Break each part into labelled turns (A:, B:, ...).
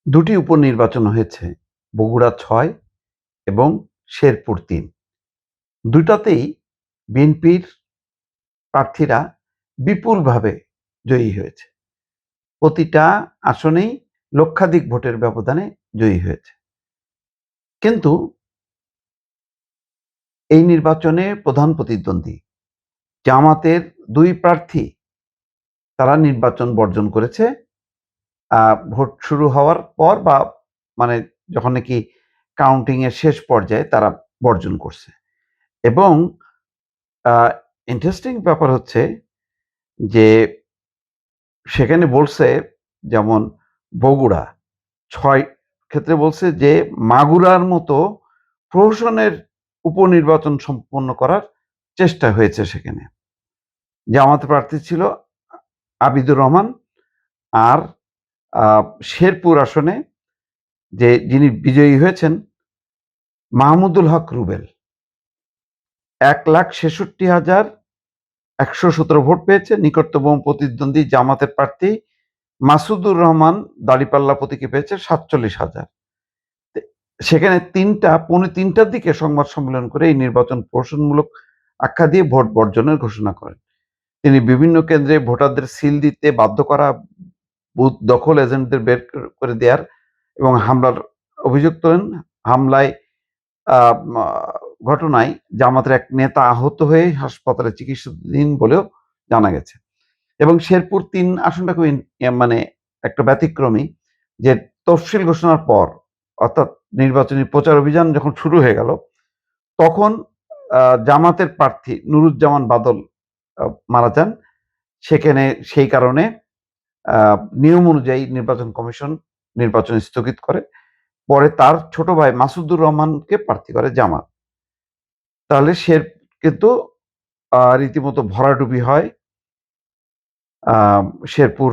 A: দুটি উপনির্বাচন হয়েছে, বগুড়া ৬ এবং শেরপুর ৩। দুটাতেই বিএনপির প্রার্থীরা বিপুলভাবে জয়ী হয়েছে। প্রতিটা আসনেই লক্ষাধিক ভোটের ব্যবধানে জয়ী হয়েছে। কিন্তু এই নির্বাচনে প্রধান প্রতিদ্বন্দ্বী জামাতের ২ প্রার্থী তারা নির্বাচন বর্জন করেছে। ভোট শুরু হওয়ার পর বা মানে যখন নাকি কাউন্টিং এর শেষ পর্যায়ে তারা বর্জন করছে। এবং আ ইন্টারেস্টিং ব্যাপার হচ্ছে যে সেখানে বলছে, যেমন বগুড়া ৬ ক্ষেত্রে বলছে যে মাগুরার মতো প্রহসনের উপনির্বাচন সম্পন্ন করার চেষ্টা হয়েছে সেখানে। জামায়াতের প্রার্থী ছিল আবিদুর রহমান। আর আ শেরপুর আসনে যিনি বিজয়ী হয়েছেন মাহমুদুল হক রুবেল ১,৬৬,১১৭ ভোট পেয়েছে। নিকটতম প্রতিদ্বন্দ্বী জামাতের প্রার্থী মাসুদুর রহমান দাঁড়িপাল্লা প্রতীকে পেয়েছে ৪৭,০০০। সেখানে পৌনে ৩টার দিকে সংবাদ সম্মেলন করে এই নির্বাচন প্রহসনমূলক আখ্যা দিয়ে ভোট বর্জনের ঘোষণা করেন। তিনি বিভিন্ন কেন্দ্রে ভোটারদের সিল দিতে বাধ্য করা, বুথ দখল এজেন্টদের বের করে দেওয়ার এবং হামলার অভিযোগ তোলেন। হামলায় আ মা ঘটনায় জামাতের এক নেতা আহত হয়ে হাসপাতালে চিকিৎসাধীন বলেও জানা গেছে। এবং শেরপুর ৩ আসনটা খুব মানে একটা ব্যতিক্রমী, যে তফসিল ঘোষণার পর অর্থাৎ নির্বাচনী প্রচার অভিযান যখন শুরু হয়ে গেল, তখন জামাতের প্রার্থী নুরুজ্জামান বাদল আ মারা যান। সেই কারণে আ নিয়ম অনুযায়ী নির্বাচন কমিশন নির্বাচন স্থগিত করে। পরে তার ছোট ভাই মাসুদুর রহমানকে প্রার্থী করে জামাত। তাহলে কিন্তু রীতিমতো ভরাডুবি হয় আ শেরপুর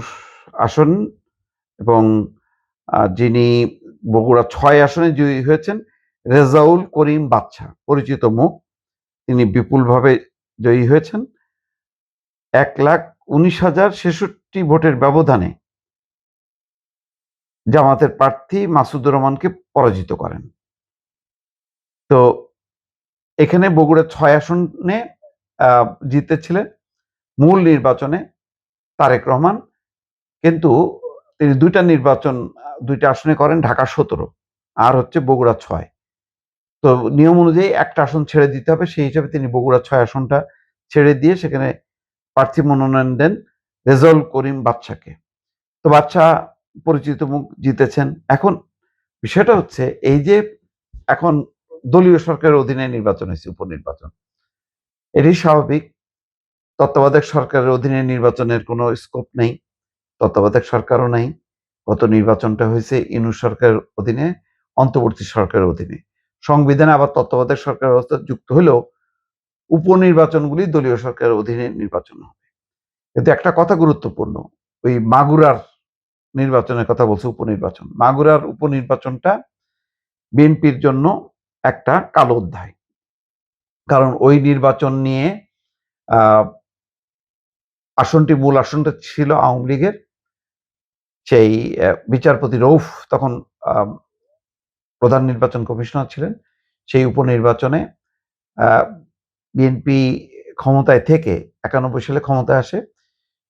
A: আসন। এবং যিনি বগুড়া ৬ আসনে জয়ী হয়েছেন রেজাউল করিম বাদশা, পরিচিত মুখ। তিনি বিপুলভাবে জয়ী হয়েছেন। ১,১৯,০৬৬ ভোটের ব্যবধানে জামাতের প্রার্থী মাসুদুর রহমানকে পরাজিত করেন। তো এখানে বগুড়া ৬ আসনে আ জিতেছিলেন মূল নির্বাচনে তারেক রহমান। কিন্তু তিনি ২ টা আসনে করেন, ঢাকা ১৭ আর হচ্ছে বগুড়া ৬। তো নিয়ম অনুযায়ী একটা আসন ছেড়ে দিতে হবে। সেই হিসাবে তিনি বগুড়া ৬ আসনটা ছেড়ে দিয়ে সেখানে প্রার্থী মনোনয়ন দেন রেজাউল করিম বাদশাকে। তো বাদশা পরিচিত মুখ, জিতেছেন। এখন বিষয়টা হচ্ছে এই যে এখন দলীয় সরকারের অধীনে নির্বাচন হয়েছে, উপনির্বাচন। এটাই স্বাভাবিক। তত্ত্বাবধায়ক সরকারের অধীনে নির্বাচনের কোনো স্কোপ নেই। তত্ত্বাবধায়ক সরকারও নাই। গত নির্বাচনটা হয়েছে ইউনূস সরকারের অধীনে, অন্তর্বর্তী সরকারের অধীনে। সংবিধানে আবার তত্ত্বাবধায়ক সরকার ব্যবস্থা যুক্ত হলেও উপনির্বাচনগুলি দলীয় সরকারের অধীনে নির্বাচন হবে। কিন্তু একটা কথা গুরুত্বপূর্ণ, ওই মাগুরার নির্বাচনের কথা বলছে, উপনির্বাচন। মাগুরার উপনির্বাচনটা বিএনপির জন্য একটা কালো অধ্যায়। কারণ ওই নির্বাচন নিয়ে আ মূল আসনটা ছিল আওয়ামী লীগের। সেই বিচারপতি রউফ তখন আ প্রধান নির্বাচন কমিশনার ছিলেন। সেই উপনির্বাচনে আ বিএনপি ক্ষমতায় থেকে ৯১ সালে ক্ষমতায় আসে।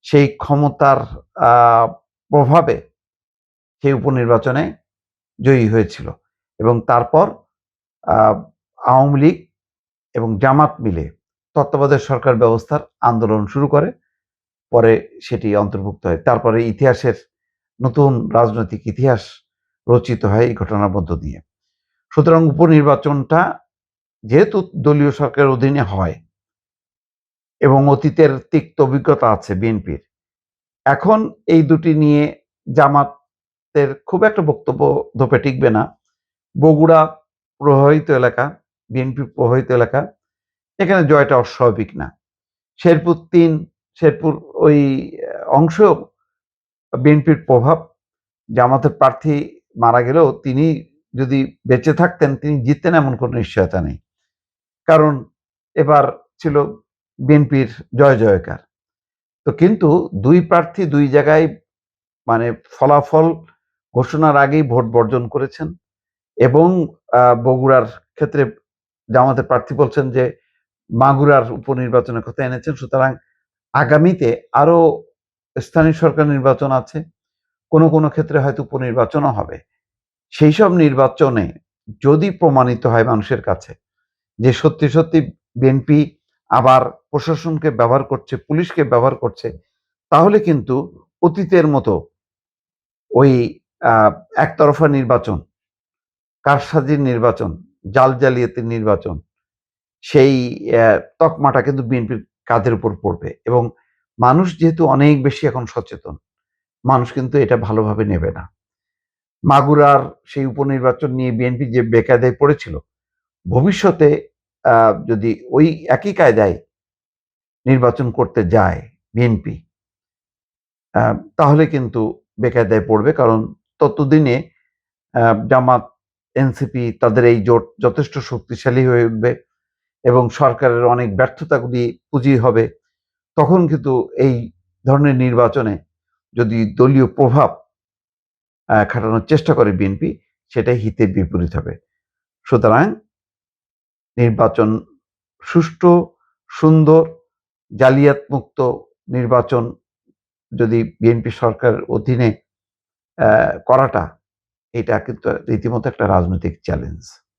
A: সেই ক্ষমতার আ প্রভাবে সেই উপনির্বাচনে জয়ী হয়েছিল। এবং তারপর আ আওয়ামী লীগ এবং জামাত মিলে তত্ত্বাবধায়ক সরকার ব্যবস্থার আন্দোলন শুরু করে। পরে সেটি অন্তর্ভুক্ত হয়। তারপরে ইতিহাসের নতুন রাজনৈতিক ইতিহাস রচিত হয় এই ঘটনার মধ্য দিয়ে। সুতরাং উপনির্বাচনটা যেহেতু দলীয় সরকারের অধীনে হয় এবং অতীতের তিক্ত অভিজ্ঞতা আছে বিএনপির, এখন এই দুটি নিয়ে জামাতের খুব একটা বক্তব্য ধোপে টিকবে না। বগুড়া প্রভাবিত এলাকা, বিএনপি প্রভাবিত এলাকা, এখানে জয়টা অস্বাভাবিক না। শেরপুর ৩, শেরপুর ওই অংশেও বিএনপির প্রভাব। জামাতের প্রার্থী মারা গেলেও তিনি যদি বেঁচে থাকতেন তিনি জিততেন এমন কোনো নিশ্চয়তা নেই। কারণ এবার ছিল বিএনপির জয় জয়কার। তো কিন্তু ২ প্রার্থী ২ জায়গায় মানে ফলাফল ঘোষণার আগেই ভোট বর্জন করেছেন এবং বগুড়ার ক্ষেত্রে জামাতের প্রার্থী বলছেন যে মাগুরার উপনির্বাচনের কথা এনেছেন। সুতরাং আগামীতে আরো স্থানীয় সরকার নির্বাচন আছে, কোনো কোনো ক্ষেত্রে হয়তো উপনির্বাচনও হবে। সেই সব নির্বাচনে যদি প্রমাণিত হয় মানুষের কাছে যে সত্যি সত্যি বিএনপি আবার প্রশাসনকে ব্যবহার করছে, পুলিশকে ব্যবহার করছে, তাহলে কিন্তু অতীতের মতো ওই একতরফা নির্বাচন, কারসাজির নির্বাচন, জাল জালিয়াতির নির্বাচন, সেই তকমাটা কিন্তু বিএনপির কাঁধের উপর পড়বে এবং মানুষ যেহেতু অনেক বেশি এখন সচেতন, মানুষ কিন্তু এটা ভালোভাবে নেবে না। মাগুরার সেই উপনির্বাচন নিয়ে বিএনপি যে বেকায়দায় পড়েছিল, ভবিষ্যতে যদি ওই একই কায়দায় নির্বাচন করতে যায় বিএনপি, তাহলে কিন্তু বেকায়দায় পড়বে। কারণ ততদিনে জামাত, এনসিপি তাদের এই জোট যথেষ্ট শক্তিশালী হয়ে উঠবে এবং সরকারের অনেক ব্যর্থতাগুলি পুঁজি হবে। তখন কিন্তু এই ধরনের নির্বাচনে যদি দলীয় প্রভাব খাটানোর চেষ্টা করে বিএনপি, সেটাই হিতে বিপরীত হবে। সুতরাং নির্বাচন সুষ্ঠু, সুন্দর, জালিয়াতমুক্ত নির্বাচন যদি বিএনপি সরকারের অধীনে করাটা, এটা কিন্তু রীতিমতো একটা রাজনৈতিক চ্যালেঞ্জ।